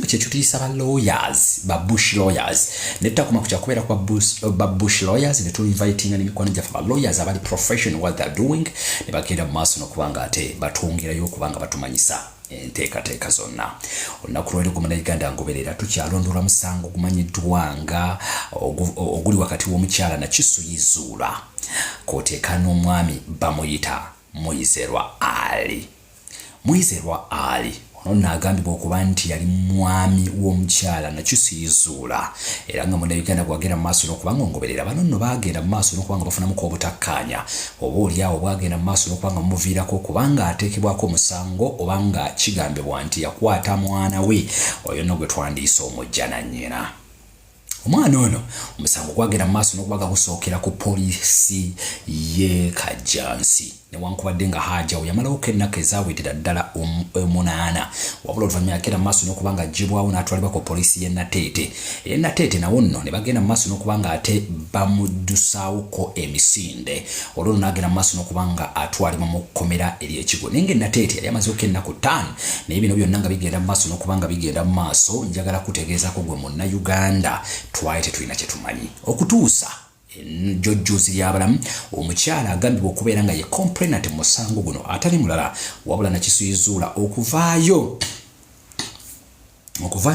kye tutiyisa ba lawyers ba bush lawyers netakuma kucha kubera kwa bush lawyers ne inviting ni mikono jafa ba lawyers abali professional what they're doing ne bagenda maso no kubanga ate batongera yo kubanga batumanyisa enteekateeka zonna olunaku lwali ku Munnayuganda ngoberera tukyalondoola musango gumanyiddwanga oguli wakati w'omukyala Nakiso Izuula k'oteeka n'omwami bamuyita Muyizerwa Ali ono n'agambibwa okuba nti yali mwami w'omukyala Nakiso Izuula era nga Munnayuganda bwagenda mu maaso n'okubanga ngoberera bano nno bagenda mu maaso n'okubanga bafunamuko obutakkaanya oba oliawo bwagenda mu maaso n'okubanga muviirako kubanga ateekebwako omusango oba nga kigambibwa nti yakwata mwana we oyo nno gwe twandiisa omujja na nnyina. Omwana ono omusango gwagenda mu maaso n'okubanga gusookera ku poliisi y'e Kajjansi newankubadde nga hajjawo yamalawoko ennaku ezaawedera ddala 8 wabula oluvannyuma yagenda mu maaso n'okubanga aggyibwawo n'atwalibwa ku poliisi y'e Nateete nawo nno ne bagenda mu maaso n'okubanga ate bamuddusaawoko emisinde olwo n'agenda mu maaso n'okubanga atwalibwa mu kkomera ery'Ekigo naye nga Nateete yali amazeeko ennaku 5 naye bino byonna nga bigenda mu maaso n'okubanga bigenda mu maaso njagala kutegeezako gwe Munnayuganda twali tetulina kye tumanyi okutuusa jjojjoozi ly'abalamu omukyala agambibwa okubeera nga ye complainant mu musango guno atali mulala wabula Nakiso Izuula okuvaayo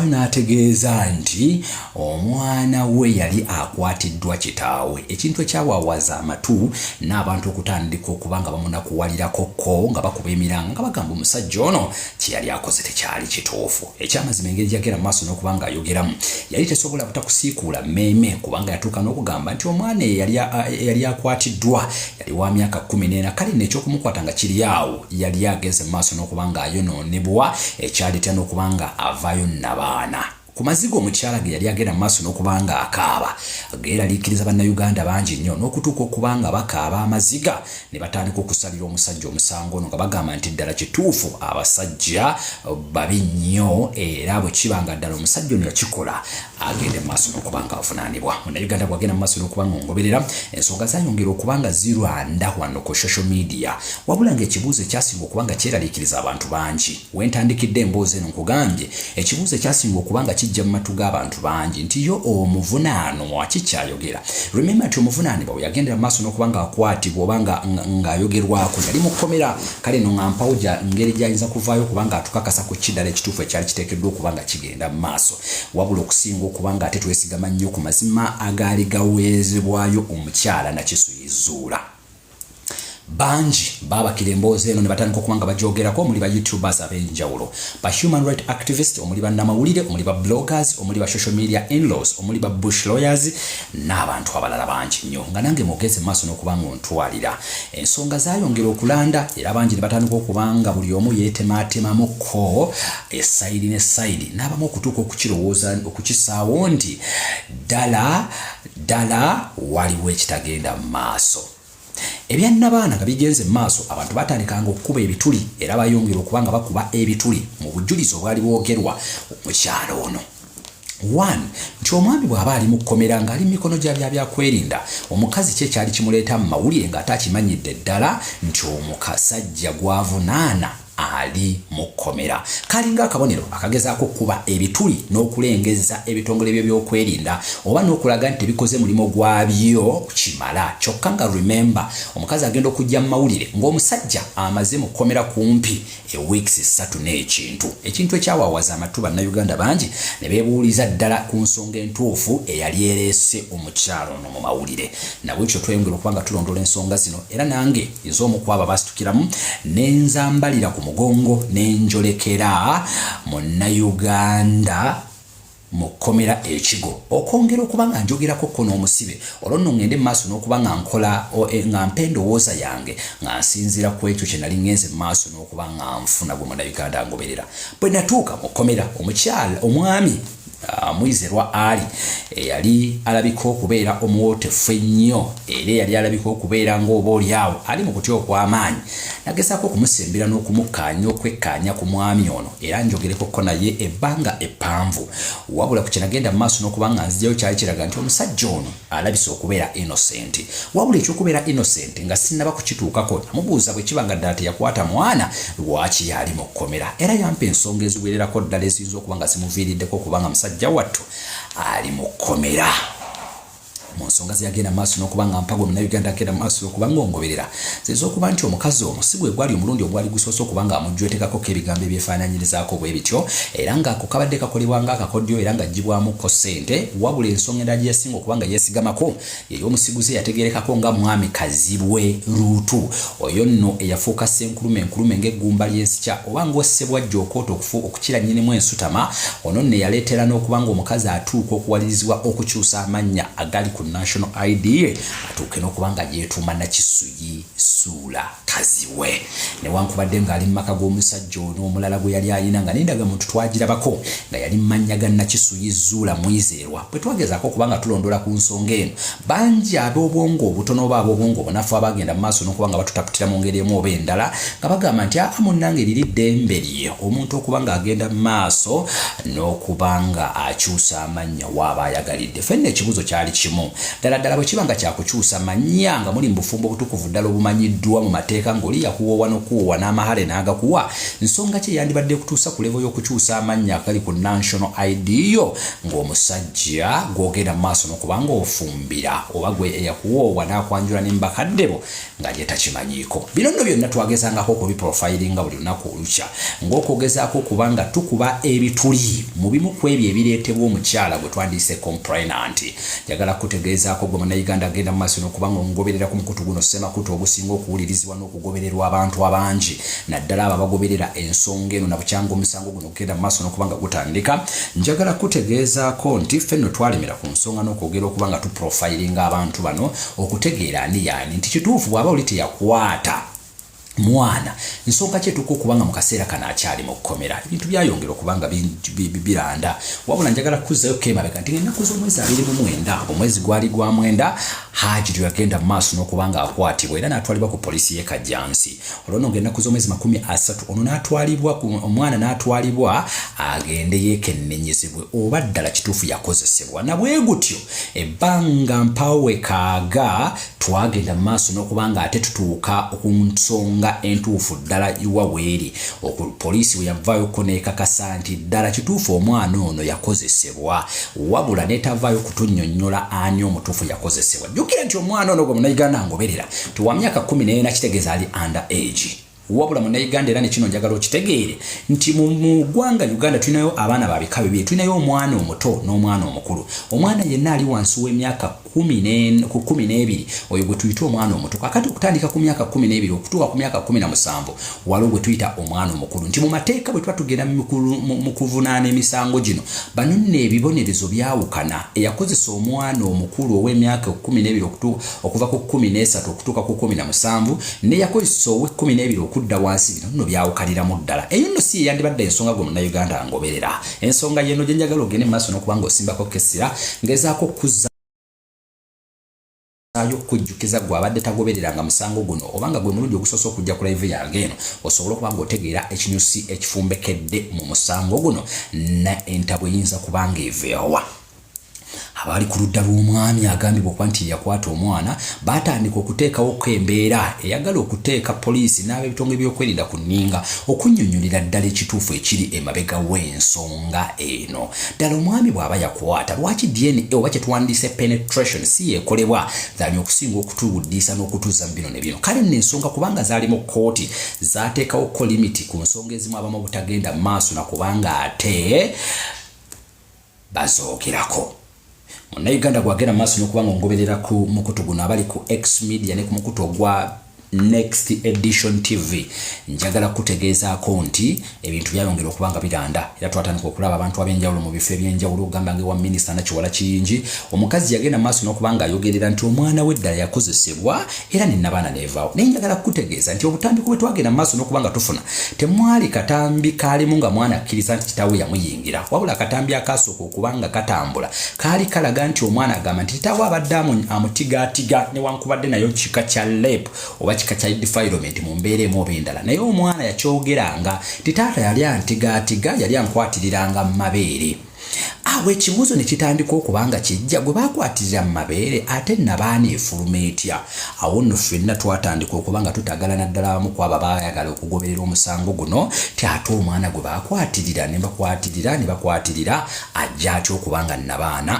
n'ategeeza nti omwana we yali akwatiddwa kitaawe ekintu ekyawaawaza amatu n'abantu okutandika okubanga bamunakuwalirako nga bakuba emiranga nga bagamba omusajja ono kye yali akoze tekyali kituufu. Ekyamazima engeri gyagenda mu maaso n'okubanga ayogeramu yali tesobola butakusiikuula mmeeme kubanga yatuuka n'okugamba nti omwana yali akwatiddwa yali wa myaka 14 kale n'ekyokumukwata nga kiri awo yali ageze mu maaso n'okubanga ayonoonebwa ekyaleeta n'okubanga avaayo n'abaana ku maziga omukyala ge yali agenda mu maaso n'okubanga akaaba geeraliikiriza bannayuganda bangi nnyo n'okutuuka okubanga bakaaba amaziga ne batandika okusalira omusajja omusango ono nga bagamba nti ddala kituufu abasajja babi nnyo era bwe kibanga ddala omusajja ono yakikola agende mu maaso n'okubanga avunaanibwa. Munnayuganda bwagenda mu maaso n'okubanga ongoberera ensonga zayongera okubanga zirwanda wano ku social media wabula ng'ekibuuzo ekyasinga okubanga kyeraliikiriza abantu bangi wentandikidde emboozi eno nkugambye ekibuuzo ekyasinga okubanga kijja mu matu g'abantu bangi nti yo omuvunaano akikyayogera. Remember nti omuvunaanibwa bwe yagendera mu maaso n'okubanga akwatibwa oba ng'ayogerwako yali mu kkomera kale no nga mpawuja ngeri gy'ayinza kuvaayo kubanga atukakasa ku kiddala ekituufu ekyali kiteekeddwa okubanga kigenda mu maaso wabula okusinga okubanga ate twesigama nnyo ku mazima agaali gaweerezebwayo omukyala Nakiso Izuula. Bangi babakira emboozi eno ne batandika okubanga bajoogerako omuli ba YouTubers ab'enjawulo ba human right activists omuli bannamawulire omuli ba bloggers omuli ba social media in-laws omuli ba bush lawyers n'abantu abalala bangi nnyo nga nange mugeze mu maaso n'okubanga ontwalira ensonga zaayongera okulanda era bangi ne batandika okubanga buli omu yeetemaatemamukko esayidi n'esayidi n'abamu okutuuka okukirowooza okukisaawo nti ddala waliwo ekitagenda mu maaso. Ebyannabaana nga bigenze mu maaso abantu batandikanga okukuba ebituli era bayongera okubanga bakuba ebituli mu bujulizi obwali bwogerwa omukyala ono. 1 nti omwami bw'aba ali mu kkomera ng'ali mu mikono gya byakwerinda omukazi kye kyali kimuleeta mu mawulire ng'ate akimanyidde ddala nti omukasajja gwavunaana ali mu kkomera kalinga akabonero akagezaako okuba ebituli n'okulengeza ebitongole by'ebyokwerinda oba n'okulaga nti bikoze mulimo gwabyo kimala kyokka nga remember omukazi agenda okujja mu mawulire ng'omusajja amaze mu kkomera kumpi weeks 3 n'ekintu ekyawaawaza amatu bannayuganda bangi ne beebuuliza ddala ku nsonga entuufu eyali ereese omukyalo ono mu mawulire nabwekyo tweyongera okubanga tulondoola ensonga zino era nange ez'omu kwabo basitukiramu n'enzambalira ku mugongo n'enjolekera Munnayuganda mu kkomera Ekigo okwongera okuba nga njogerako ko n'omusibe olwo nno ngende mu maaso n'okuba nga nkola nga mpa endowooza yange nga nsinziira ku ekyo kye nali ngenze mu maaso n'okuba nga nfuna gwe Munnayuganda ngoberera bwe natuuka mu kkomera omwami Mwizerwa Ali yali alabika okubeera omuwotefu ennyo era yali alabika okubeera ng'oboolyawo ali mu kutya okw'amaanyi nagezaako okumusembera n'okumukkaanya okwekkaanya ku mwami ono era njogerekoko naye ebbanga eppanvu wabula ku kye nagenda mu maaso n'okuba nga nzijjayo kyali kiraga nti omusajja ono alabise okubeera innocent wabula ekyokubeera innocent nga sinnaba kukituukako namubuuza bwe kiba nga ddala teyakwata mwana lwaki yali mu kkomera era yampa ensonga eziwererako ddala eziyinza okuba nga zimuviiriddeko kubanga musajja wattu ali mu kkomera mu nsonga zeyagenda maaso n'okuba nga mpago Munnayuganda agenda maaso okuba ng'ongoberera zez'okuba nti omukazi ono si gwe gwali omulundi ogwali gusoose okuba nga amujjwetekako ebigambo ebyefaananyirizaako bwe bityo era ng'ako kabadde kakolebwa ng'akakodyo era ng'aggyibwamuko ssente wabula ensonga endala gye yasinga okuba nga yeesigamako ey'omusiguzi yategeerekako nga mwami Kazibwe Ruutu oyo nno eyafuuka ssenkulume ng'eggumba ly'ensikya oba ng'ossebwa Jookoota okukira nnyinimu ensutama ono nno yaleetera n'okuba ng'omukazi atuuka okuwalirizibwa okukyusa amannya agali ku national ID atuuke n'okuba nga yeetuuma Nakisuyi Suula Kazibwe newankubadde ng'ali mu maka g'omusajja ono omulala gwe yali ayina nga n'endagamuntu twagirabako nga yali mu mannya ga Nakisuyi Zuula Mwizerwa bwe twagezaako okuba nga tulondola ku nsonga eno bangi ab'obwongo obutono oba ab'obwongo obunafu abagenda mu maaso n'okuba nga batutaputira mu ngeri emu oba endala nga bagamba nti munnange liri ddembe lye omuntu okuba ng'agenda mu maaso n'okuba nga akyusa amannya waaba ayagalidde ffenna ekibuzo kyali kimu ddala bwe kiba nga kyakukyusa mannya nga muli mu bufumbo obutukuvu ddala obumanyiddwa mu mateeka ng'oli yakuwoowa n'okuwoowa n'amahale n'agakuwa nsonga ki yandibadde kutuusa ku levo y'okukyusa amannya agali ku national ID yo ng'omusajja gw'ogenda mu maaso n'okuba ng'ofumbira oba gwe eyakuwoowa n'akwanjula n'embakaddebo nga lye takimanyiiko bino nno byonna twagezangako okubiprofilinga buli lunaku olukya ng'okugezaako okuba nga tukuba ebituli mu bimu ku ebyo ebireetebwa omukyala gwe twandiise complainant njagala kutegeezaako gwe Munnayuganda agenda mu maaso n'okuba ng'ongoberera ku mukutu guno Ssemakutu ogusinga okuwulirizibwa n'okugobererwa abantu abangi naddala abo abagoberera ensonga eno na bukyanga omusango guno okugenda mu maaso n'okuba nga gutandika njagala kutegeezaako nti ffenno twalemera ku nsonga n'okwogera okuba nga tuprofilinga abantu bano okutegeera ani yaani nti kituufu bw'aba oli teyakwata mwana nsonga kyetuka okuba nga mu kaseera kano akyali mu kkomera ebintu byayongera okuba nga biranda wabula njagala kuzzayo kemabega nti ennaku z'omwezi 29 omwezi gwali gwa mwenda Haji yagenda mu maaso n'okuba nga akwatibwa era n'atwalibwa ku poliisi y'e Kajjansi olwo ng'ennaku z'omwezi 30 ono n'atwalibwa omwana n'atwalibwa agende yeekennenyezebwe oba ddala kituufu yakozesebwa na bwe gutyo ebbanga mpawe kaaga twagenda mu maaso n'okuba nga ate tutuuka ku nsonga entuufu ddala iwaweeri poliisi we yavaayo n'ekakasa nti ddala kituufu omwana ono yakozesebwa wabula n'etavaayo kutunnyonnyola ani omutuufu yakozesebwa jjukira nti omwana ono gwe Munnayuganda ngoberera tiwa myaka 14 kitegeeza ali under age wabula Munnayuganda era ne kino njagala okitegeere nti mu ggwanga Uganda tulinayo abaana babika bibiri tulinayo omwana omuto n'omwana omukulu omwana yenna ali wansi w'emyaka 12 oyo gwe tuyita omwana omuto kakati okutandika ku myaka 12 okutuuka ku myaka 17 waliwo gwe tuyita omwana omukulu nti mu mateeka bwe tuba tugenda mu kuvunaana emisango gino bano nno ebibonerezo byawukana eyakozesa omwana omukulu ow'emyaka 12 okuva ku 13 okutuuka ku 17 neyakozesa ow'e12 okudda wansi bino nno byawukaliramu ddala eyo nno si yandibadde ensonga gwe Munnayuganda ngoberera ensonga yeno gye njagala ogende mu maaso n'okuba ng'osimbako kessira ngezaako kuzza okujjukiza gwe abadde tagobereranga musango guno obanga gwe mulungi okusoose okujja ku live yange eno osobola okuba ng'otegeera ekinyusi ekifumbekedde mu musango guno na entabwe eyinza kubanga eveewa abali ku ludda lw'omwami agambibwa okuba nti yakwata omwana batandika okuteekawo embeera eyagala okuteeka poliisi n'ab'ebitongole by'okwerinda ku nninga okunnyonnyolera ddala ekituufu ekiri emabega w'ensonga eno ddala omwami bw'aba yakwata lwaki DNA oba kye tuwandiise penetration si yeekolebwa zaani okusinga okutuwuddiisa n'okutuuza mu bino ne bino kale nno ensonga kubanga zaali mu kkooti zaateekawo ko limiti ku nsonga ezimu abamu obutagenda mu maaso na kubanga ate bazoogerako Munnayuganda gwagenda maaso n'okuba ng'ongoberera ku mukutu guno abali ku X media ne ku mukutu ogwa Next Edition TV njagala kutegezaako nti ebintu byayongera okubanga biranda era twatandika okulaba abantu ab'enjawulo mu bifo eby'enjawulo ogamba ngewa minisita Nakiwala Kiyingi omukazi yagenda maaso n'okubanga ayogerera nti omwana we ddala yakozesebwa era n'abaana neevaawo naye njagala kutegeeza nti obutambiko bwe twagenda maaso n'okubanga tufuna temwali katambi kaalimu nga mwana akkiriza nti kitaawe yamuyingira wabula akatambi akaasooka okubanga katambula kaali kalaga nti omwana agamba nti kitaawe abadde amutigaatiga newankubadde nayo kika kya lep oba kika kya defilement mu mbeera emu oba endala naye omwana yakyogeranga ti taata yali antigaatiga yali ankwatiriranga mu mabeere awo ekibuuzo ne kitandika okubanga kijja gwe baakwatirira mu mabeere ate nabaana efuluma etya awo nno ffenna twatandika okubanga tutagala naddala abamu ku abo baayagala okugoberera omusango guno ti ate omwana gwe baakwatirira ne bakwatirira ajja atya okubanga nabaana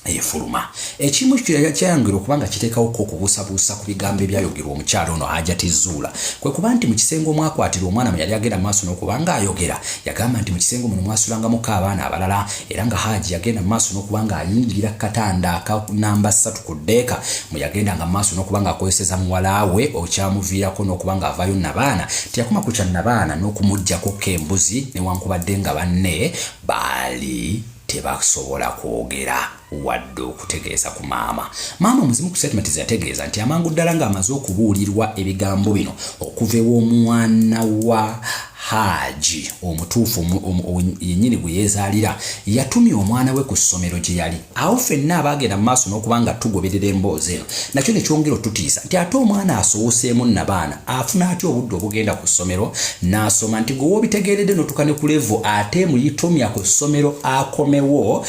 efuluma ekimu kyayongera okubanga kiteekawo okubuusabuusa ku bigambo ebyayogerwa omukyalo ono Hajati Zuula kwe kuba nti mu kisengo omwakwatira omwana mwe yali agenda maaso n'okubanga ayogera yagamba nti mu kisengo muno mwasulangamuko abaana abalala era nga Haji yagenda mu maaso n'okubanga ayingira katanda aka namba 3 ku ddeeka mwe yagendanga mu maaso n'okubanga akozeseza muwala we okyamuviirako n'okubanga avaayo nabaana teyakoma ku kya nabaana n'okumuggyako k'embuzi newankubadde nga banne baali tebasobola kwogera wadde okutegeeza ku maama muzimu ku statement yategeeza nti amangu ddala ng'amaze okubuulirwa ebigambo bino okuva ew'omwana wa Haji omutuufu yennyini gwe yeezaalira yatumye omwana we ku ssomero gye yali awo ffenna abaagenda mu maaso n'okubanga tugoberera emboozi eno nakyo ne kyongera otutiisa nti ate omwana asowoseemu nabaana afuna atya obudde obugenda ku ssomero n'asoma nti gwe w'obitegeeredde n'otuuka ne ku levo ate muyitumya ku ssomero akomewo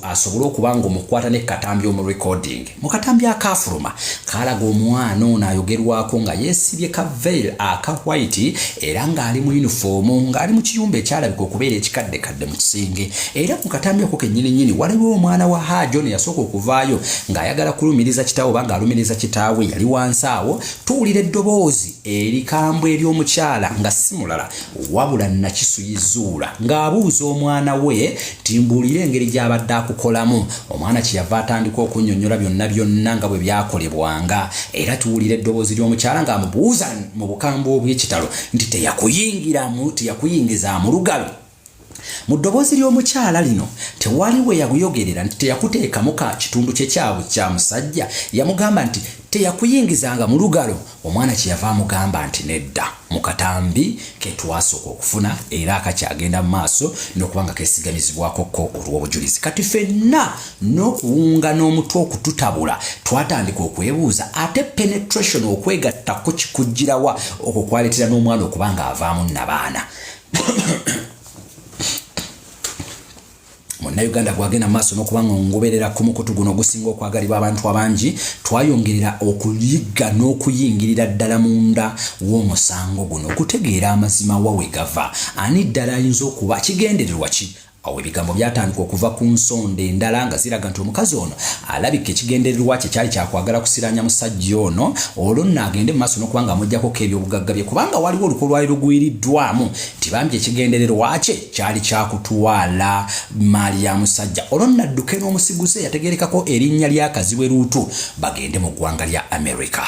asobole okubanga omukwata ne katambi omu recording mu katambi akaafuluma kaalaga omwana ono ayogerwako nga yeesibye ka veil aka white era ng'ali mu uniform ng'ali mu kiyumba ekyalabika okubeera ekikaddekadde mu kisenge era mu katambi ako kennyini waliwo omwana wa Haji ono yasooka okuvaayo ng'ayagala kulumiriza kitaawe oba ng'alumiriza kitaawe yali wansi awo tuwulira eddoboozi erikambwe ery'omukyala nga si mulala wabula Nakisuyizuula ng'abuuza omwana we timbuulira engeri gy'abadde akukolamu omwana kyeyava atandika okunnyonnyola byonna nga bwe byakolebwanga era tuwulira eddoboozi ly'omukyala ng'amubuuza mu bukambwe obw'ekitalo nti teyakuyingiza mu lugalo mu ddoboozi ly'omukyala lino tewali we yakuyogerera nti teyakuteekamu ka kitundu kye kyabwe kya musajja yamugamba nti teyakuyingizanga mu lugalo omwana kyeyava amugamba nti nedda mu katambi ke twasooka okufuna era akakyagenda mu maaso n'okubanga keesigamizibwako ko olw'obujulizi kati ffenna n'okuwunga n'omutwe okututabula twatandika okwebuuza ate penetration okwegattako kikujjirawa okwo kwaleetera n'omwana okubanga avaamu nabaana Munnayuganda gwagenda maaso n'okubanga ngoberera ku mukutu guno gusinga okwagalibwa abantu abangi twayongerera okuyigga n'okuyingirira ddala munda w'omusango guno okutegeera amazima wa we gava ani ddala ayinza okuba kigendererwa ki awo ebigambo byatandika okuva ku nsonda endala nga ziraga nti omukazi ono alabika ekigendererwa kye kyali kyakwagala kusiranya musajja ono olwo nno agende mu maaso n'okubanga amuggyako ebyobugagga bye kubanga waliwo olukwe lwali lugwiriddwamu nti bambi ekigendererwa kye kyali kyakutwala maali ya musajja olwo nno adduke n'omusiguze yategerekako erinnya ly'akaziwe Ruutu bagende mu ggwanga lya America.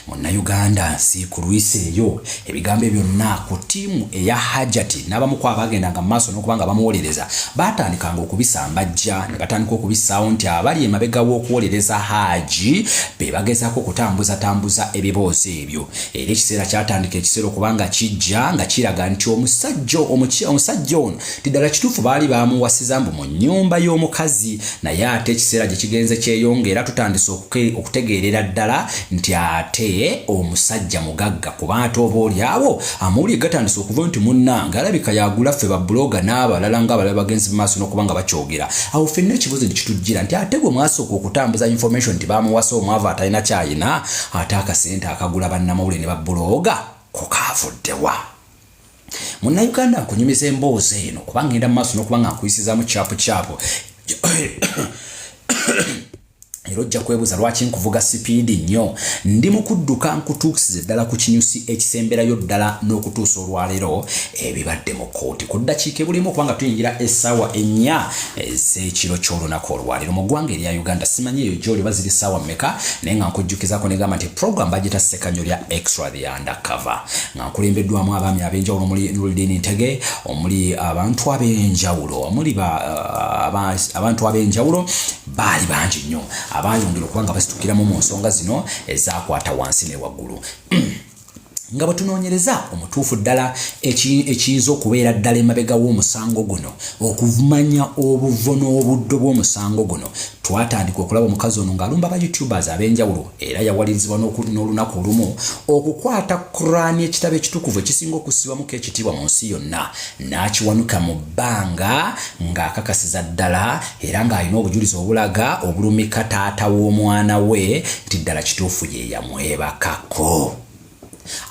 Munnayuganda nsi ku lwisi eyo ebigambo byonna ku ttiimu eya Hajati n'abamu ku abagendanga mu maaso n'okubanga bamuwolereza baatandikanga okubisambajja ne batandika okubissaawo nti abali emabega w'okuwolereza Haji be bagezaako okutambuza ebiboozi ebyo era ekiseera kyatandika ekiseera okubanga kijja nga kiraga nti omusajja ono tiddala kituufu baali bamuwasiza mbu mu nnyumba y'omukazi naye ate ekiseera gye kigenze kyeyongera tutandise okutegeerera ddala nti ate omusajja mugagga kuba ate oba oli awo amawulire gatandise okuva nti munnanga alabika yagula ffe babbuloga n'abalala ng'abalala bagenzi mu maaso n'okubanga bakyogera awo ffenna ekibuuzo ne kitujjira nti ate gwe mwasooka okutambuza information nti bamuwasa omwava atalina kyayina ate akasente akagula bannamawulire ne babbuloga kokaavuddewa. Munnayuganda nkunyumiza emboozi eno kuba ngenda mu maaso n'okubanga nkuyisizaamu kyapu era ojja kwebuuza lwaki nkuvuga sipiidi nnyo ndi mu kudduka nkutuusize ddala ku kinyusi ekisemberayo ddala n'okutuusa olwaleero ebibadde mu kkooti ku ddakiika ebulimu kubanga tuyingira essaawa 4 ez'ekiro ky'olunaku olwaleero mu ggwanga erya Uganda. Simanyi eyo gy'oli baziri ssaawa mmeka naye nga nkujjukizaako negamba nti program bagita ssekanyo lya extra the undercover nga nkulembeddwamu abaami ab'enjawulo omuli Nuruddin Ntege, omuli abantu ab'enjawulo, omuli abantu ab'enjawulo baali bangi nnyo abayongera okubanga basitukiramu mu nsonga zino ezakwata wansi ne waggulu nga batunoonyereza omutuufu ddala ekiyinza okubeera ddala emabega w'omusango guno okuvumanya obuvo n'obuddo bw'omusango guno. Twatandika okulaba omukazi ono ng'alumba ba YouTubers ab'enjawulo era yawalirizibwa n'olunaku olumu okukwata Qur'ani ekitabo ekitukuvu ekisinga okussibwamuko ekitiibwa mu nsi yonna n'akiwanuka mu bbanga ng'akakasiza ddala era ng'alina obujulizi obulaga obulumika taata w'omwana we nti ddala kituufu ye yamwebakako.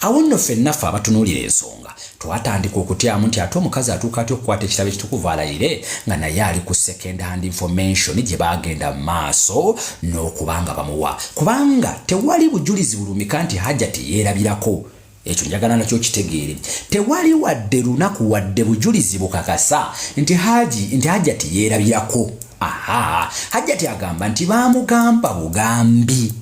Awo nno ffenna ffe abatunuulira ensonga twatandika okutyamu nti ate omukazi atuuka atya okukwata ekitabo ekitukuvu alayire nga naye ali ku second hand information gye baagenda mu maaso n'okubanga bamuwa kubanga tewali bujulizi bulumika nti Hajjati yeerabirako. Ekyo njagala nakyo kitegeere. Tewali wadde lunaku wadde bujulizi bukakasa nti Hajjati yeerabirako. Hajjati agamba nti baamugamba bugambi.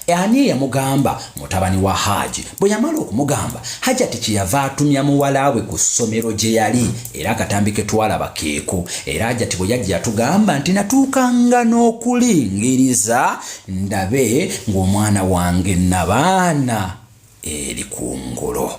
Ani yamugamba? Mutabani wa Haji. Bwe yamala okumugamba Hajjati kyeyava atumya muwala we ku ssomero gye yali era akatambi ke twalaba keeko era Hajjati bwe yajja yatugamba nti natuukanga n'okulingiriza ndabe ng'omwana wange nabaana eri ku ngolo.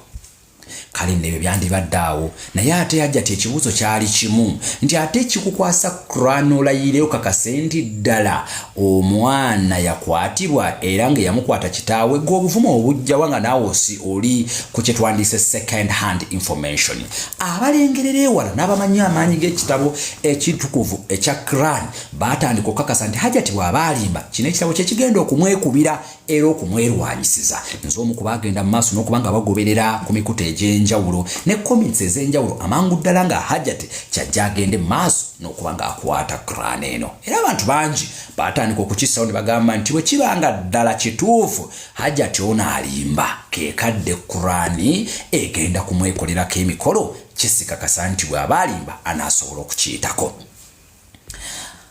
Kale nebyo byandibadde awo naye ate Hajjati ekibuuzo kyali kimu nti ate kikukwasa Qur'an olayireyo kakase nti ddala omwana yakwatibwa era nga yamukwata kitaawe g'obuvumo obujjawa nga naawe oli ku kye twandise second hand information. Abalengerera ewala n'abamanyi amaanyi g'ekitabo ekitukuvu ekya Qur'an baatandika okukakasa nti Hajjati bw'aba alimba kino ekitabo kye kigenda okumwekubira era okumwerwanyisiza. Nze omu ku baagenda mu maaso n'okuba nga bagoberera ku mikutu egy'enjawulo ne comments ez'enjawulo amangu ddala nga Hajjati kyajja agende mu maaso n'okuba nga akwata Qur'an eno. Era abantu bangi baatandika okukissawo ne bagamba nti bwe kibanga ddala kituufu Hajjati ono alimba keekadde Qur'an egenda kumwekolerako emikolo kisikakasa nti bw'aba alimba anaasobola okukiyitako.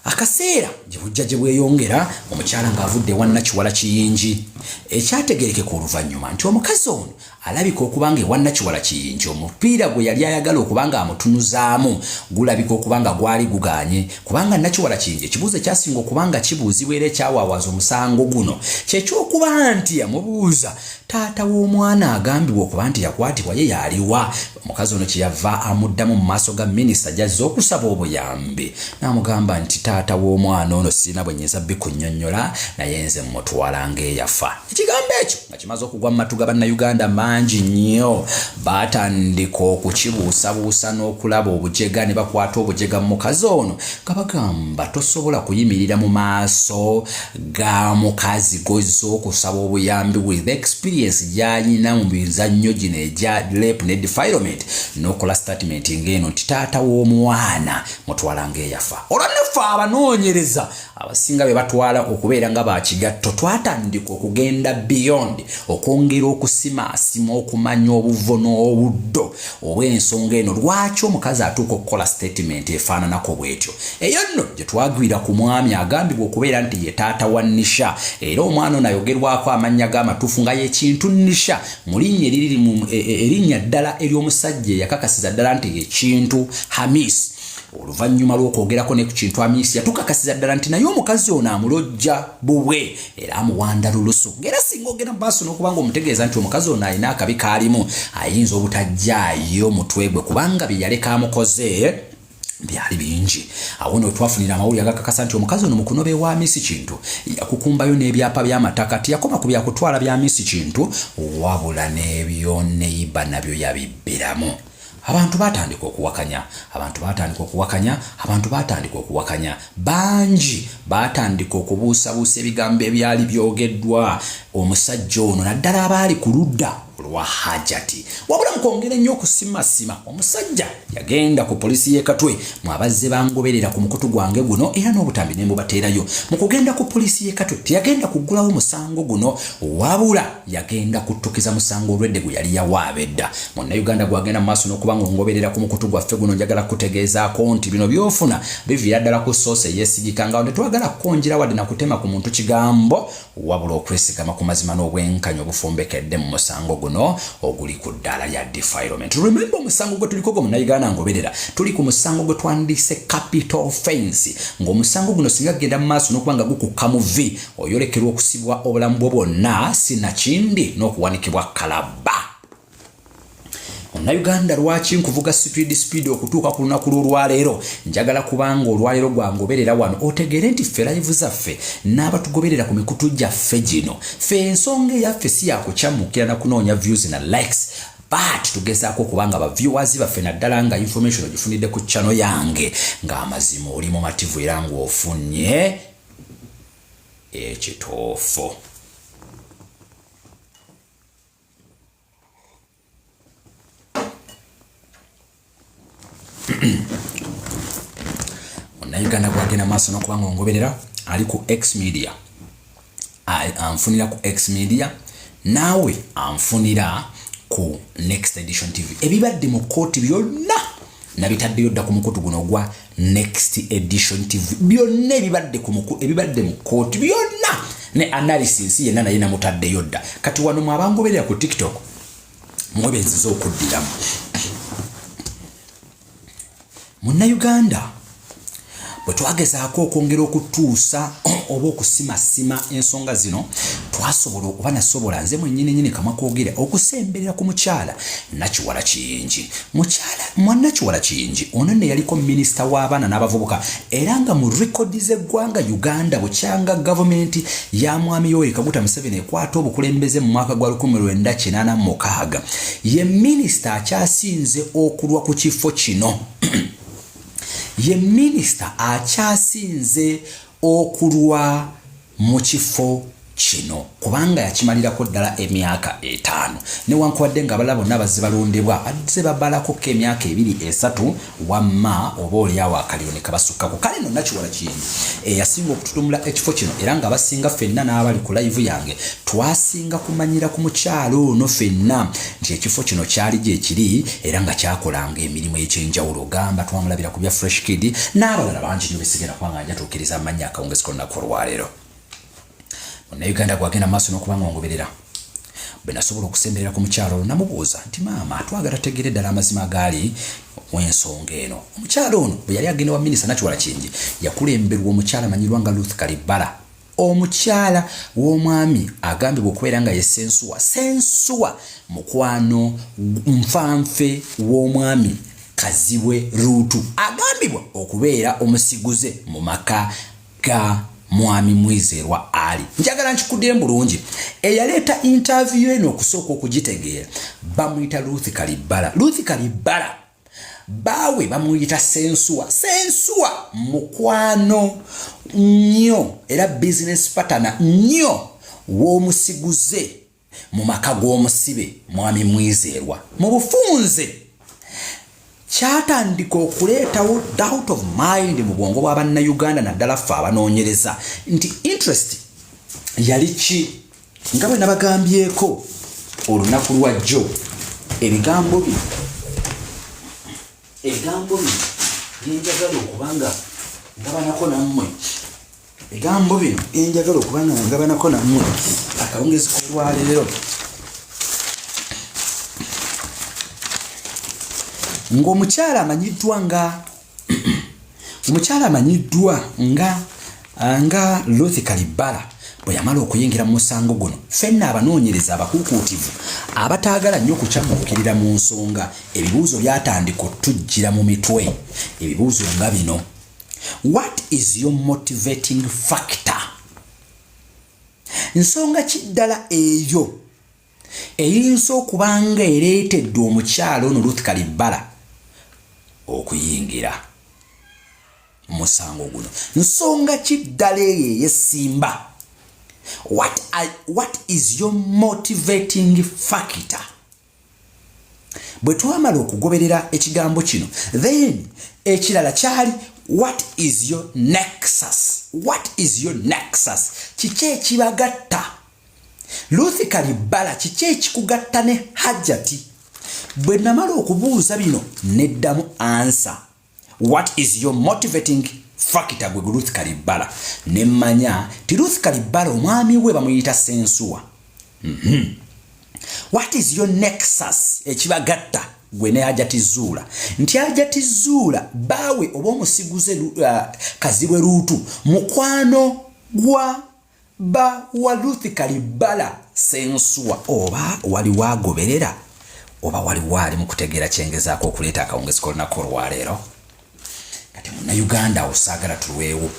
Akaseera gye bujja gye bweyongera omukyala ng'avudde ewa Nakiwala Kiyingi ekyategerekeka oluvannyuma nti omukazi ono alabika okuba nga ewa Nakiwala Kiyingi omupiira gwe yali ayagala okuba nga amutunuzaamu gulabika okuba nga gwali guganye kubanga Nakiwala Kiyingi ekibuuzo ekyasinga okuba nga kibuuzibwa era ekyawaawaza omusango guno kyekyokuba nti yamubuuza taata w'omwana agambibwa okuba nti yakwatibwa ye yaliwa. Omukazi ono kyeyava amuddamu mu maaso ga minisita gy'azze okusaba obuyambi n'amugamba nti taata w'omwana ono sirina bwe nnyinza bikunnyonnyola naye nze mmutwala ng'eyafa. Ekigambo ekyo nga kimaze okugwa mu matu ga bannayuganda mangi nnyo baatandika okukibuusabuusa n'okulaba obujega ne bakwata obujega mu mukazi ono nga bagamba tosobola kuyimirira mu maaso ga mukazi gozza okusaba obuyambi with experience gy'alina mu mizannyo gino egya rape ne defilement n'okola statement ng'eno nti taata w'omwana mutwala ng'eyafa. Olw'anaffe abanoonyereza abasinga be batwala okubeera nga bakigatto twatandika okugenda beyond okwongera okusimaasima okumanya obuvo n'obuddo obw'ensonga eno lwaki omukazi atuuka okukola statement efaananako bw'etyo. Eyo nno gye twagwira ku mwami agambibwa okubeera nti ye taata wa Nisha era omwana ono ayogerwako amannya g'amatuufu nga y'ekintu Nisha mu linnya eriri mu erinnya ddala ery'omusajja yakakasiza ddala nti y'ekintu Hamisi. Oluvannyuma lw'okwogerako ne ku kintu Hamisi yatukakasiza ddala nti naye omukazi ono amulojja bubwe era amuwanda lulusu ng'era singa ogenda mu maaso n'okuba nga omutegeeza nti omukazi ono alina akabi kaalimu ayinza obutajjaayo mutwe gwe kubanga bye yaleka amukoze byali bingi. Awo nno twafunira amawulire agakakasa nti omukazi ono mu kunoba ewa Hamisi Kintu yakukumbayo n'ebyapa by'amataka tiyakoma ku byakutwala bya Hamisi Kintu wabula n'ebyo neiba nabyo yabibbiramu. Abantu batandika okuwakanya bangi batandika okubuusabuusa ebigambo ebyali byogeddwa omusajja ono naddala abaali ku ludda olwa hajati wabula mukwongera nnyo okusimasima omusajja yagenda ku polisi y'e Katwe mwabazze bangoberera ku mukutu gwange guno era n'obutambi ne mubateerayo mu kugenda ku polisi y'e Katwe teyagenda kuggulawo musango guno wabula yagenda kuttukiza musango olwedde gwe yali yawaabedda munnayuganda gwagenda mu maaso n'okuba ng'ongoberera ku mukutu gwaffe guno njagala kutegeezaako nti bino byofuna biviira ddala ku soose eyeesigika nga tetwagala kukonjera wadde nakutema ku muntu kigambo wabula okwesigama ku mazima n'obwenkanya obufumbekedde mu musango guno oguli ku ddaala lya defilement. Remember omusango gwe tuliko gwe munnayuganda ngoberera tuli ku musango gwe twandiise capital offense ng'omusango guno singa genda mu maaso n'okuba nga gukukka mu vi oyolekerwa okusibwa obulamu bwo bwonna sinakindi n'okuwanikibwa kalaba. Munnayuganda lwaki nkuvuga speed okutuuka ku lunaku lw'olwaleero njagala kubanga olwaleero gwangoberera wano otegere nti ffe live zaffe n'abatugoberera ku mikutu gyaffe gino ffe ensonga eyaffe si yakukyamukira na kunoonya views na likes but tugezaako kubanga ba viewers baffe naddala nga information ogifunidde ku channel yange ng'amazima oli mu mativu era ng'ofunye ekituufu. Munnayuganda gwagenda maaso n'okuba ng'ongoberera ali ku X Media anfunira ku X Media naawe anfunira ku Next Edition TV ebibadde mu kooti byonna nabitaddeyo dda ku mukutu guno gwa Next Edition TV byonna ebibadde mu kooti byonna ne analysis yenna naye namutaddeyo dda kati wano mwabangoberera ku TikTok mwebenziza okuddiramu. Munnayuganda bwe twagezaako okwongera okutuusa oba okusimasima ensonga zino twasobola oba nasobola nze mwennyini kamwa koogera okusemberera ku mukyala Nakiwala Kiyingi. Mwannakiwala Kiyingi ono ne yaliko minisita w'abaana n'abavubuka era nga mu rekodi z'eggwanga Uganda bukyanga gavumenti ya mwami Yoweri Kaguta Museveni ekwata obukulembeze mu mwaka gwa 1986 ye minisita akyasinze okulwa ku kifo kino ye minisita akyasinze okulwa mu kifo kino kubanga yakimalirako ddala emyaka 5 newankubadde nga abalala bonna bazze balondebwa badze babalako emyaka 2-3 wamma oba oliawo akaliro ne kabasukkako. Kale no Nakiwala Kiyingi eyasinga okututumula ekifo kino era nga basinga ffenna n'abali ku live yange twasinga kumanyira ku mukyalo ono ffenna nti ekifo kino kyali gye kiri era nga kyakolanga emirimu ekyenjawulo gamba twamulabira ku bya Fresh Kid n'abalala bangi nyo besigera kwanga njatuukiriza amannya akawungezeko lunaku olwaleero. Munnayuganda gwagenda maaso n'okuba ng'ongoberera bwe nasobola okusemberera ku mukyalo namubuuza nti maama twagala tegere ddala amazima gaali w'ensonga eno. Omukyalo ono bwe yali agenda wa minisita Nakiwala Kiyingi yakulemberwa omukyala amanyirwa nga Ruth Kalibala omukyala w'omwami agambibwa okubeera nga ye sensuwa mukwano nfanfe w'omwami Kazibwe Ruutu agambibwa okubeera omusiguze mu maka ga mwami Mwizerwa Ali. Njagala nkikuddire bulungi eyaleeta interview eno okusooka okugitegeera bamuyita Ruth Kalibala. Ruth Kalibala baawe bamuyita sensuwa mukwano nnyo era business partner nnyo w'omusiguze mu maka g'omusibe mwami Mwizerwa mu bufunze kyatandika okuleetawo doubt of mind mu bwongo bw'abannayuganda naddala ffe abanoonyereza nti interest yali ki nga bwe nabagambyeko olunaku lwa jjo ebigambo bino byenjagala okubanga ngabanako nammwe ebigambo bino byenjagala okubanga ngabanako nammwe akawungezi k'olwaleero ng'omukyala amanyiddwa nga Ruth Kalibala bwe yamala okuyingira mu musango guno ffenna abanoonyereza abakuukuutivu abataagala nnyo okukyamuukirira mu nsonga ebibuuzo byatandika otujjira mu mitwe. Ebibuuzo nga bino: what is your motivating factor? Nsonga ki ddala eyo eyinza okubanga ereetedde omukyala ono Ruth Kalibala okuyingira musango guno? Nsonga ki ddala eyo eyesimba What is your motivating factor? Bwe twamala okugoberera ekigambo kino, then ekirala kyali what is your nexus? What is your nexus? Kiki ekibagatta? Ruth Kalibala kiki ekikugatta ne Hajjati? Bwe namala okubuuza bino neddamu answer. What is your motivating factor gwe Ruth Kalibala? Nemmanya ti Ruth Kalibala omwami we bamuyita Sensuwa. What is your nexus? Ekibagatta gwe ne Hajjati Zuula. Nti Hajjati Zuula bawe oba omusiguze Kazibwe Ruutu mukwano gwa wa Ruth Kalibala Sensuwa. Oba wali wagoberera oba wali wali mukutegeera kyengezaako okuleeta akawungezi kolunaku olwaleero. Kati Munnayuganda osaagala tulwewo.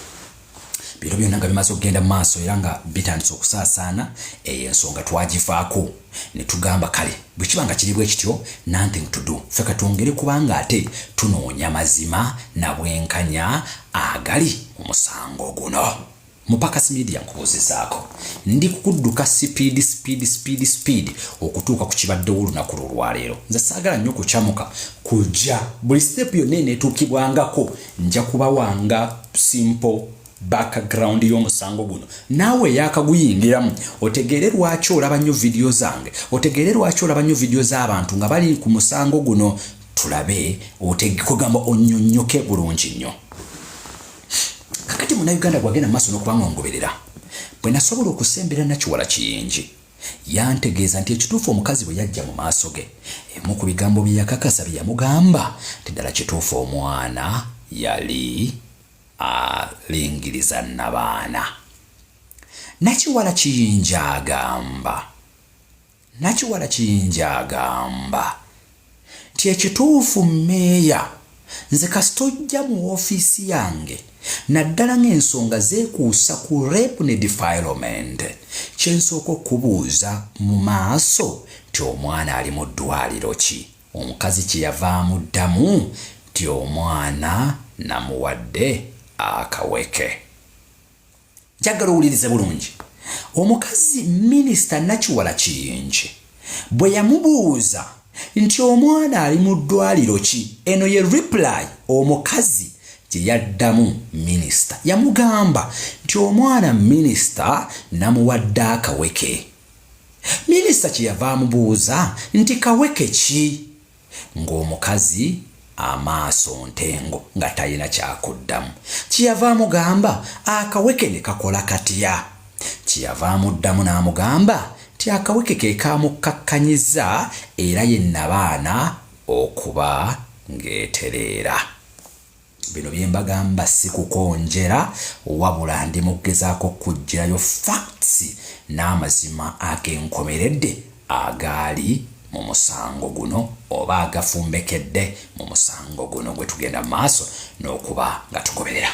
Biro byonna nga bimaze okugenda mu maaso era nga bitandise okusaasaana, ensonga twagifaako ne tugamba kale bwe kiba nga kiri bwe kityo nothing to do. Ffe katwongere kubanga ate tunoonya mazima na bwenkanya agali mu musango guno. Mupakasi Media nkubuuzizaako. Ndi kukudduka speed okutuuka ku kibaddewo olunaku lwaleero. Nze saagala nnyo kukyamuka kujja buli step yonna eneetuukibwangako nja kubawanga simple background y'omusango guno. Naawe yakaguyingiramu otegeere lwaki olaba nnyo video zange, otegeere lwaki olaba nnyo video z'abantu nga bali ku musango guno. Tulabe kugamba onnyonnyoke bulungi nnyo. Kakati Munnayuganda gwagenda maaso n'okubanga ongoberera. Bwe nasobola okusembera Nakiwala Kiyingi yantegeeza nti ekituufu omukazi bwe yajja mu maaso ge, emu ku bigambo bye yakakasa bye yamugamba nti ddala kituufu omwana yali alingiriza n'abaana. Nakiwala Kiyingi agamba nti ekituufu mmeeya nze kastojja mu ofiisi yange naddala ng'ensonga zeekuusa ku rape ne defilement, kyensooka okubuuza mu maaso nti omwana ali mu ddwaliro ki? Omukazi kye yavaamu ddamu nti omwana namuwadde akaweke. Njagala owulirize bulungi. Omukazi Minisita Nakiwala Kiyingi bwe yamubuuza nti omwana ali mu ddwaliro ki, eno ye reply omukazi gye yaddamu Minisita. Yamugamba nti omwana Minisita namuwadde akaweke. Minisita kye yava amubuuza nti kaweke ki? Ng'omukazi amaaso ntengo nga talina kyakuddamu. Kyeyava amugamba akaweke ne kakola katya? Kyeyava amuddamu n'amugamba nti akaweke ke kaamukakkanyiza era yenna baana okuba ng'etereera. Bino bye mbagamba si kukonjera wabula ndi mugezaako kuggyirayo facts n'amazima ag'enkomeredde agali mu musango guno oba agafumbekedde mu musango guno gwe tugenda maaso n'okuba nga tugoberera.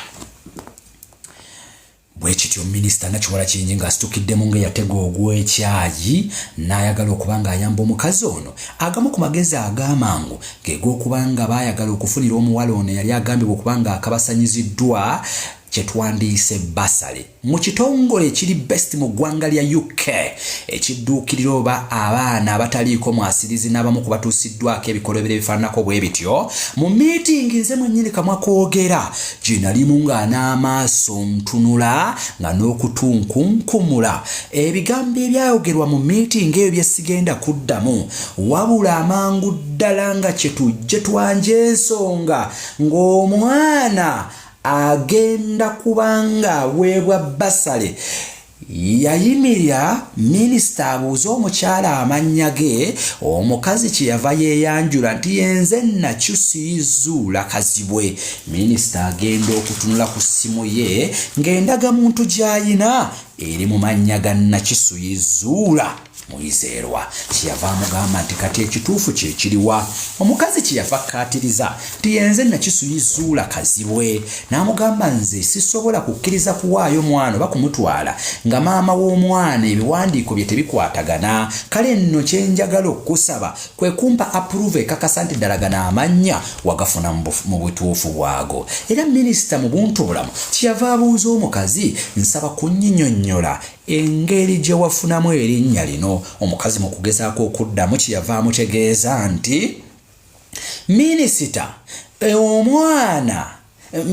Bwe kityo Minisita Nakiwala Kiyingi ng'asitukiddemu ng'eyatega ogw'ekyayi n'ayagala okuba ng'ayamba omukazi ono. Agamu ku magezi ag'amangu ge g'okuba nga baayagala okufunira omuwala ono yali agambibwa okuba ng'akabasanyiziddwa kye twandiise basale mu kitongole ekiri best mu ggwanga lya UK ekidduukirira oba abaana abataliiko mwasirizi n'abamu ku batuusiddwako ebikolobero ebifaananako bwe bityo. Mu miitingi nze mwennyini kamwa koogera gye nalimu nga n'amaaso ntunula nga n'okutunkunkumula ebigambo ebyayogerwa mu miitingi ebyo bye sigenda kuddamu, wabula amangu ddala nga kye tujje twanja ensonga ng'omwana agenda kubanga weebwa basale. Yayimirira Minisita abuuza omukyala amannya ge, omukazi kye yava yeeyanjula nti yenze Nakyusi Zuula Kazibwe. Minisita agenda okutunula ku ssimu ye ng'endagamuntu gy'ayina eri mu mannya ga Nakyusi Zuula Mwizeerwa. Kyeyava amugamba nti kati ekituufu kye kiriwa? Omukazi kyeyava akkaatiriza nti yenze Nakyusi Zuula Kazibwe. N'amugamba nze sisobola kukkiriza kuwaayo mwana oba kumutwala nga maama w'omwana ebiwandiiko bye tebikwatagana. Kale nno kye njagala okukusaba kwe kumpa approve ekakasa nti ddala gano amannya wagafuna mu butuufu bwago. Era Minisita mu buntu obulamu kyeyava abuuza omukazi, nsaba kunnyinyonnyola engeri gye wafunamu erinnya lino. Omukazi mu kugezaako okuddamu kiyava amutegeeza nti minisita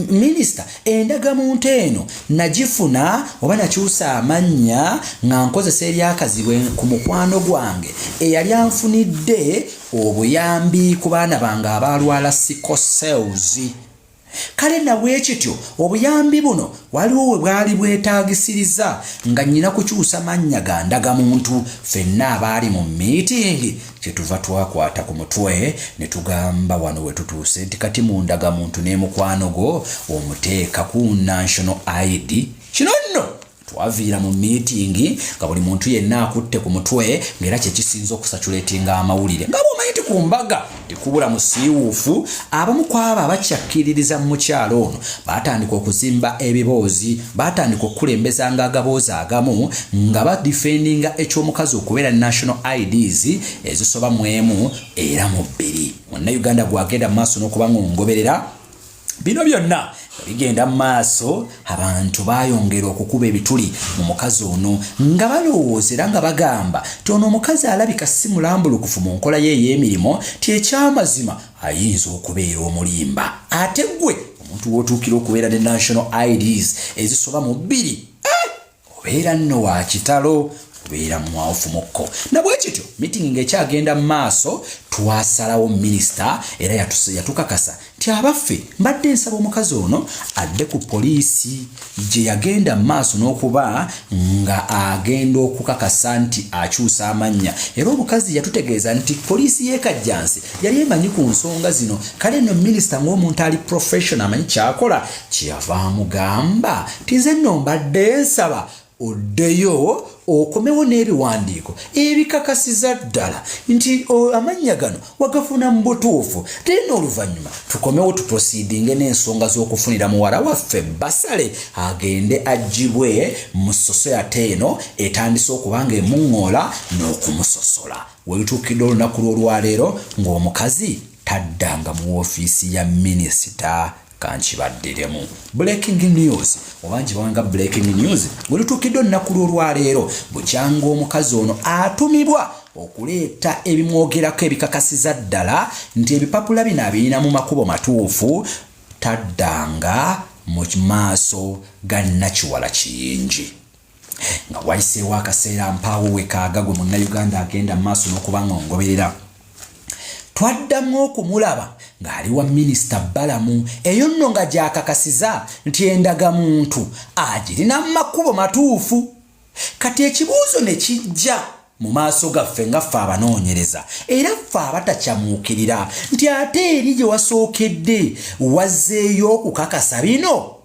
minisita endagamuntu eno nagifuna oba nakyusa amannya nga nkozesa eryakaziwe ku mukwano gwange eyali anfunidde obuyambi ku baana bange abalwala sickle kale nabwe kityo obuyambi buno waliwo we bwali bwetaagisiriza nga nnyina kukyusa mannya ga ndagamuntu. Ffenna abaali mu miitingi kyetuva twakwata ku mutwe ne tugamba wano we tutuuse nti kati mu ndagamuntu n'emukwano gwo omuteeka ku national ID. Kino nno twaviira mu miitingi nga buli muntu yenna akutte ku mutwe ng'era kye kisinza okusatulatinga amawulire nga bw'omanyi nti ku mbaga tekubula musiiwuufu. Abamu ku abo abakyakkiririza mu mukyalo ono baatandika okuzimba ebiboozi, baatandika okukulembezanga agaboozi agamu nga badifendinga ekyomukazi okubeera national IDs ezisoba mu emu era mu bbiri. Munnayuganda gwagenda mu maaso n'okuba ng'ongoberera bino byonna bigenda mu maaso, abantu baayongera okukuba ebituli mu mukazi ono nga balowooza era nga bagamba ti ono omukazi alabika si mulambulukufu mu nkola ye ey'emirimu, ti ekyamazima ayinza okubeera omulimba. Ate gwe omuntu w'otuukira okubeera ne national IDs ezisoba mu bbiri obeera nno wa kitalo, obeera mwawufu mukko. Nabwe kityo meeting ng'ekyagenda mu maaso twasalawo minisita era yatukakasa nti abaffe mbadde nsaba omukazi ono adde ku poliisi gye yagenda mu maaso n'okuba nga agenda okukakasa nti akyusa amannya. Era omukazi yatutegeeza nti poliisi y'e Kajjansi yali emanyi ku nsonga zino. Kale nno minisita ng'omuntu ali professional amanyi kyakola, kyeyava amugamba ti nze nno mbadde nsaba oddeyo okomewo n'ebiwandiiko ebikakasiza ddala nti amannya gano wagafuna mu butuufu, tena oluvannyuma tukomewo tuproceedinge n'ensonga z'okufunira muwala waffe basale agende agibwe mu society eno etandise okuba nga emuŋŋoola n'okumusosola. Wetuukidde olunaku lw'olwaleero ng'omukazi taddanga mu woofiisi ya minisita. Kankibaddiremu breaking news obangi bawanga breaking news wetutukidde olunaku lw'olwaleero bukyanga omukazi ono atumibwa okuleeta ebimwogerako ebikakasiza ddala nti ebipapula bino abirina mu makubo matuufu, taddanga mu maaso ga Nakiwala Kiyingi. Nga wayiseewo akaseera mpaawo wekaaga gwe munnayuganda agenda mu maaso n'okuba nga ongoberera, twaddamu okumulaba ng'ali wa minisita Balamu eyo nno nga gyakakasiza nti endagamuntu agirina mu makubo matuufu. Kati ekibuuzo ne kijja mu maaso gaffe nga ffe abanoonyereza era ffe abatakyamuukirira nti ate eri gye wasookedde wazzeeyo okukakasa bino.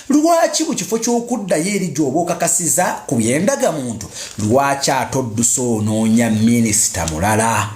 Lwaki mu kifo ky'okuddayo eri gy'oba okakasiza ku by'endagamuntu, lwaki atoddusa onoonya minisita mulala?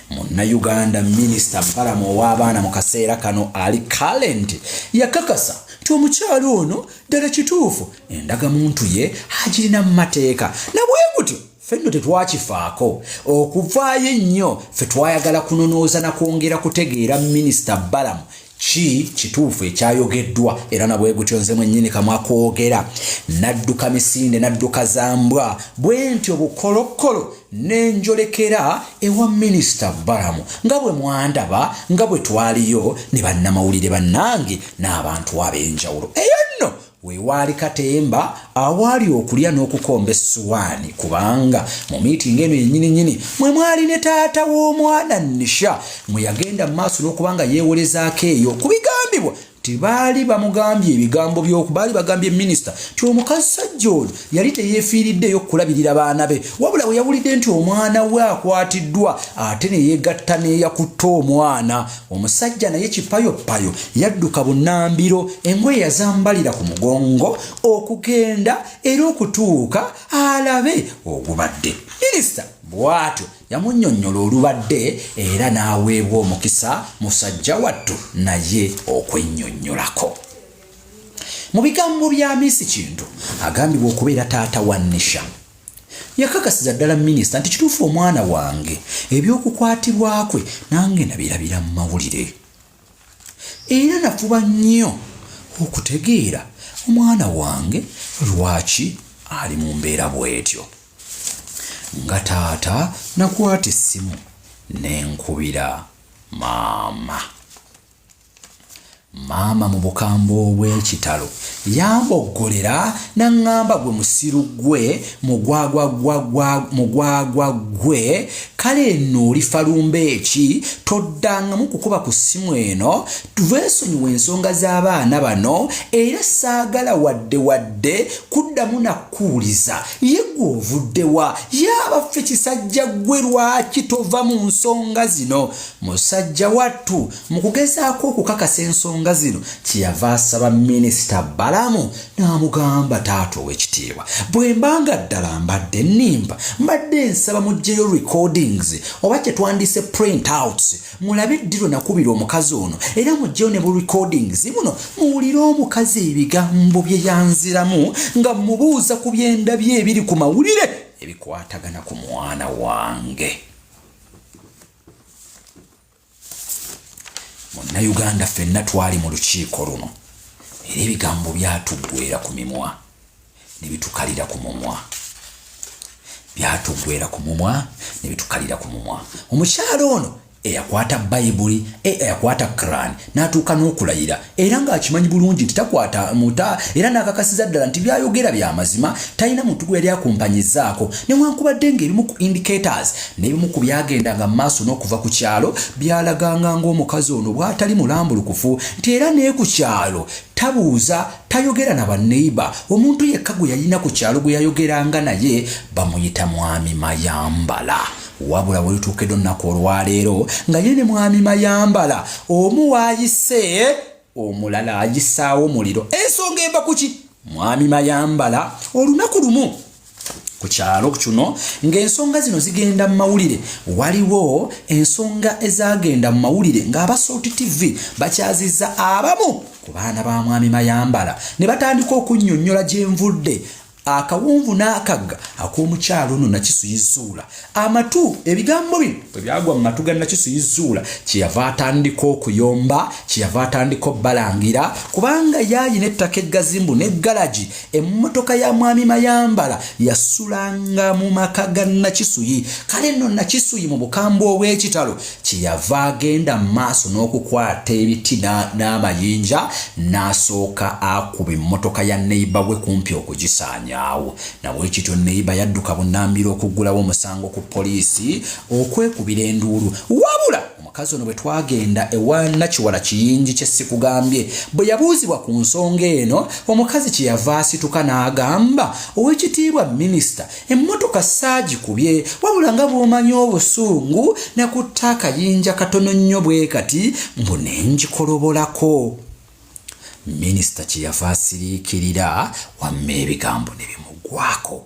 Munnayuganda minisita Balamu ow'abaana mu kaseera kano ali current yakakasa nti omukyalo ono ddala kituufu endagamuntu ye agirina mu mateeka. Nabwe gutyo ffenno tetwakifaako okuvaayo ennyo, ffe twayagala kunonooza na kwongera kutegeera minisita Balamu ki kituufu ekyayogeddwa era nabwe gutyo nze mwennyini kamwakwogera nadduka misinde nadduka zambwa bwe ntyo bukolokolo n'enjolekera ewa minisita Balamu nga bwe mwandaba nga bwe twaliyo ne bannamawulire bannange n'abantu ab'enjawulo. Eyo nno weewaali katemba awaali okulya n'okukomba essuwaani kubanga mu miitingi eno yennyini mwe mwali ne taata w'omwana Nisha mwe yagenda mu maaso n'okubanga yeewolezaako eyo ku bigambibwa tibaali bamugambye ebigambo by'okubaali bagambye minisita ti omukazi sajja ono yali teyeefiiriddeyo kulabirira baana be, wabula we yawulidde nti omwana we akwatiddwa ate ne yeegatta n'eyakutta omwana. Omusajja naye kipayopayo yadduka bunnambiro, engoye yazambalira ku mugongo okugenda era okutuuka alabe ogubadde. Minisita bw'atyo yamunnyonnyola olubadde era n'aweebwa omukisa musajja wattu naye okwennyonnyolako. Mu bigambo bya Miss Kintu agambibwa okubeera taata wa Nisha yakakasiza ddala minisita nti kituufu omwana wange ebyokukwatibwa kwe nange nabirabira mu mawulire era nafuba nnyo okutegeera omwana wange lwaki ali mu mbeera bw'etyo nga taata nakwata essimu n'enkubira maama mu bukambwe obw'ekitalo yamboggolera n'aŋŋamba gwe musiru gwe mugwagwa gwe kale nno oli falumbe eki toddangamu kukuba ku ssimu eno tuveesonyiwa ensonga z'abaana bano era saagala wadde kuddamu nakkuuliza ye gwe ovuddewa yaabaffe kisajja gwe lwaki tova mu nsonga zino musajja wattu mu kugezaako okukakasa ensonga zino kyeyava asaba minisita Balamu n'amugamba taata ow'ekitiibwa bwe mbanga ddala mbadde nnimba mbadde nsaba muggyeyo recordings oba kye twandise print outs mulabe eddiro nakubira omukazi ono era muggyeyo ne bu recordings muno muwulire omukazi ebigambo bye yanziramu nga mubuuza ku byendabye ebiri ku mawulire ebikwatagana ku mwana wange. Munnayuganda ffenna twali mu lukiiko luno era ebigambo byatuggweera ku mimwa ne bitukalira ku mumwa omukyalo ono eyakwata bayibuli eyakwata Quran n'atuuka n'okulayira era ng'akimanyi bulungi nti takwata muta era n'akakasiza ddala nti byayogera bya mazima talina muntu gwe yali akumpanyizaako newankubadde ng'ebimu ku indicators n'ebimu ku byagendanga mu maaso n'okuva ku kyalo byalaganga ng'omukazi ono bw'atali mulambulukufu nti era ne ku kyalo tabuuza tayogera na banneiba omuntu yekka gwe yalina ku kyalo gwe yayogeranga naye bamuyita Mwami Mayambala. Wabula bwelituukedde olunaku olwaleero nga ye ne Mwami Mayambala omu waayise omulala agisaawo muliro. Ensonga eva kuki? Mwami Mayambala olunaku lumu ku kyalo kino ng'ensonga zino zigenda mu mawulire waliwo ensonga ezagenda mu mawulire ng'aba Salt TV bakyazizza abamu ku baana ba Mwami Mayambala ne batandika okunnyonnyola gyenvudde akawunvu n'akagga ak'omukyalo ono Nakisuyizuula amatu ebigambo bino bwe byagwa mu matu ga Nakisuyizuula kyeyava atandika okuyomba kyeyava atandika obbalangira kubanga yaayina ettaka eggazimbu n'eggalaji emmotoka ya Mwami Mayambala yasulanga mu maka ga Nakisuyi. Kale nno Nakisuyi mu bukambwe obw'ekitalo kyeyava agenda mu maaso n'okukwata ebiti n'amayinja n'asooka akuba emmotoka ya neiba gwe kumpi okugisaanya awo nabwe kityo neiba yadduka bunnambiro okuggulawo omusango ku poliisi okwekubira enduulu. Wabula omukazi ono bwe twagenda ewa Nakiwala Kiyingi kye sikugambye bwe yabuuzibwa ku nsonga eno omukazi kyeyava asituka n'agamba ow'ekitiibwa minisita emmotoka saagikubye wabula nga bw'omanyi obusungu nakutta akayinja katono nnyo bwe kati mbu ne ngikolobolako. Minisita kyeyava asiriikirira wamma ebigambo ne bimugwako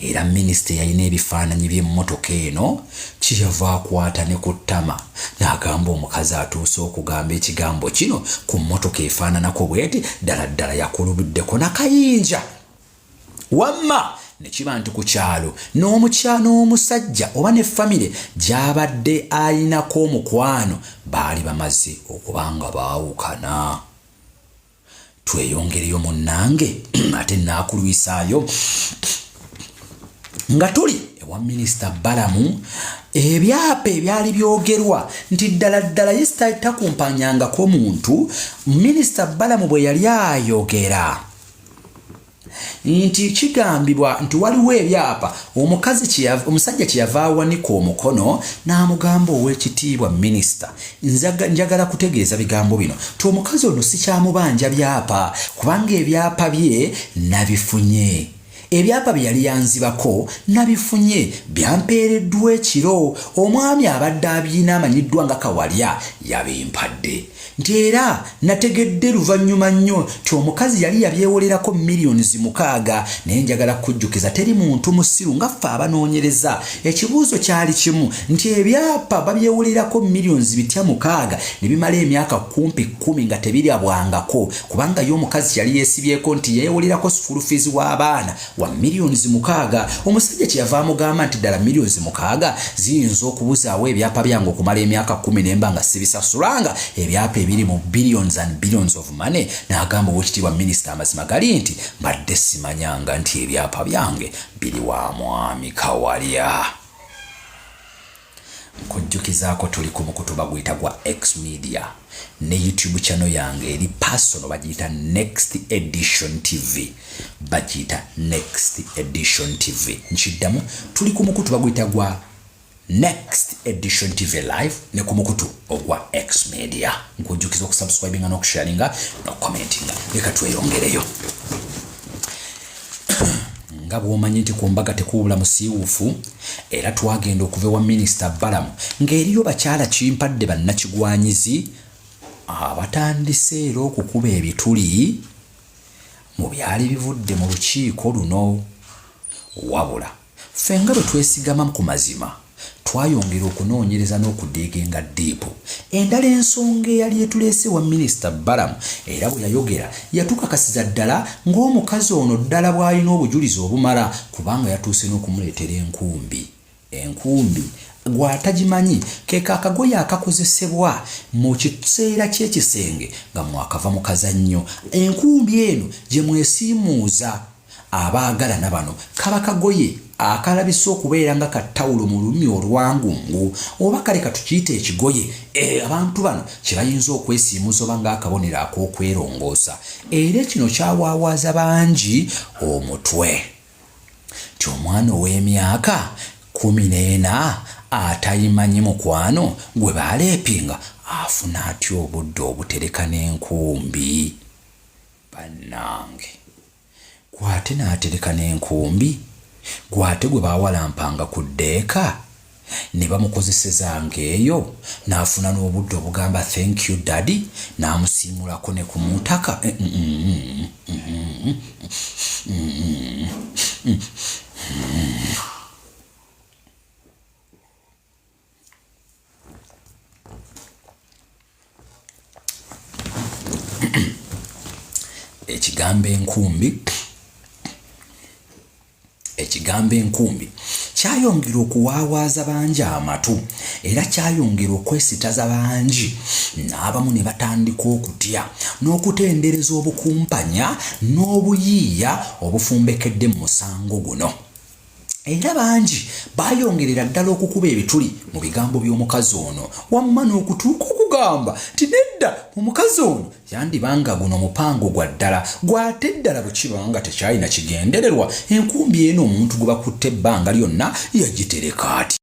era minisita yalina ebifaananyi by'emmotoka eno kyeyava akwata ne ku ttama n'agamba omukazi atuuse okugamba ekigambo kino ku mmotoka efaananako bweti ddala yakulubiddeko n'akayinja. Wamma ne kiba nti ku kyalo n'omusajja oba ne famire gy'abadde ayinako omukwano baali bamaze okubanga baawukana. Tweyongereyo munnange ate naakulwisaayo nga tuli ewa minisita Balamu ebyapa ebyali byogerwa nti ddala ye takumpanyangako muntu. Minisita Balamu bwe yali ayogera nti kigambibwa nti waliwo ebyapa omusajja kyeyava awanika omukono n'amugamba ow'ekitiibwa minisita njagala kutegeeza bigambo bino ti omukazi ono sikyamubanja byapa kubanga ebyapa bye nabifunye. Ebyapa bye yali yanzibako nabifunye byampeereddwa ekiro omwami abadde abyina amanyiddwa nga Kawalya yabimpadde nti era nategedde luvannyuma nnyo ti omukazi yali yabyewolerako millions 6 naye njagala kujjukiza teri muntu musiru nga ffe abanoonyereza. Ekibuuzo kyali kimu nti ebyapa babyewolerako millions 6 ne bimala emyaka kumpi 10 nga tebiryabwangako kubanga ye omukazi yali yeesibyeko nti yeewolerako school fees w'abaana wa millions 6. Omusajja kyeyava amugamba nti ddala millions 6 ziyinza okubuzaawo ebyapa byange okumala emyaka 10 nemba nga sibisasulanga ebyapa ebiri mu billions and billions of money. N'agamba Oweekitiibwa Minisita amazima gali nti mbadde simanyanga nti ebyapa byange biri wa mwami Kawalya. Nkujjukizaako tuli ku mukutu baguyita gwa X Media ne YouTube channel yange eri personal bagiyita Next Edition TV. Bagiyita Next Edition TV. Nkiddamu tuli ku mukutu baguyita gwa Next Edition TV live ne ku mukutu ogwa X Media. Nkujjukiza okusubscribinga n'okusharinga n'okucommentinga. Leka tweyongereyo. Nga bw'omanyi nti ku mbaga tekuwula musiiwuufu era twagenda okuva wa Minisita Balamu ng'eriyo bakyala kimpadde bannakigwanyizi abatandise era okukuba ebituli mu byali bivudde mu lukiiko luno. Wabula ffe nga bwe twesigama ku mazima twayongera okunoonyereza n'okudiigenga ddiipu endala ensonga eyali etuleese wa Minisita Balamu era bwe yayogera yatukakasiza ddala ng'omukazi ono ddala bw'alina obujulizi obumala kubanga yatuuse n'okumuleetera enkumbi gw'atagimanyi keeka akagoye akakozesebwa mu kiseera ky'ekisenge nga mwakava mu kazannyo. Enkumbi eno gye mwesiimuuza abaagala na bano kaba kagoye akalabisa okubeera nga katawulo mu lulimi olwangungu oba kale katukiyite ekigoye abantu bano kye bayinza okwesiimuza oba ng'akabonero ak'okwerongoosa. Era kino kyawaawaza bangi omutwe nti omwana ow'emyaka 14 atayimanyi mukwano gwe baaleepinga afuna atya obudde obutereka n'enkumbi. Bannange gwate n'atereka n'enkumbi gwate gwe baawalampanga ku ddeeka ne bamukozesezanga eyo n'afuna n'obudde obugamba thank you daddy n'amusiimulako ne ku mutaka. Ekigambo enkumbi kyayongera okuwaawaaza bangi amatu era kyayongera okwesitaza bangi n'abamu ne batandika okutya n'okutendereza obukumpanya n'obuyiiya obufumbekedde mu musango guno. Era bangi bayongerera ddala okukuba ebituli mu bigambo by'omukazi ono wamma n'okutuuka okugamba nti nedda omukazi ono yandibanga guno mupango gwa ddala gwate ddala bwekibanga tekyalina kigendererwa enkumbi eno omuntu gwe bakutte ebbanga lyonna yagitereka ati.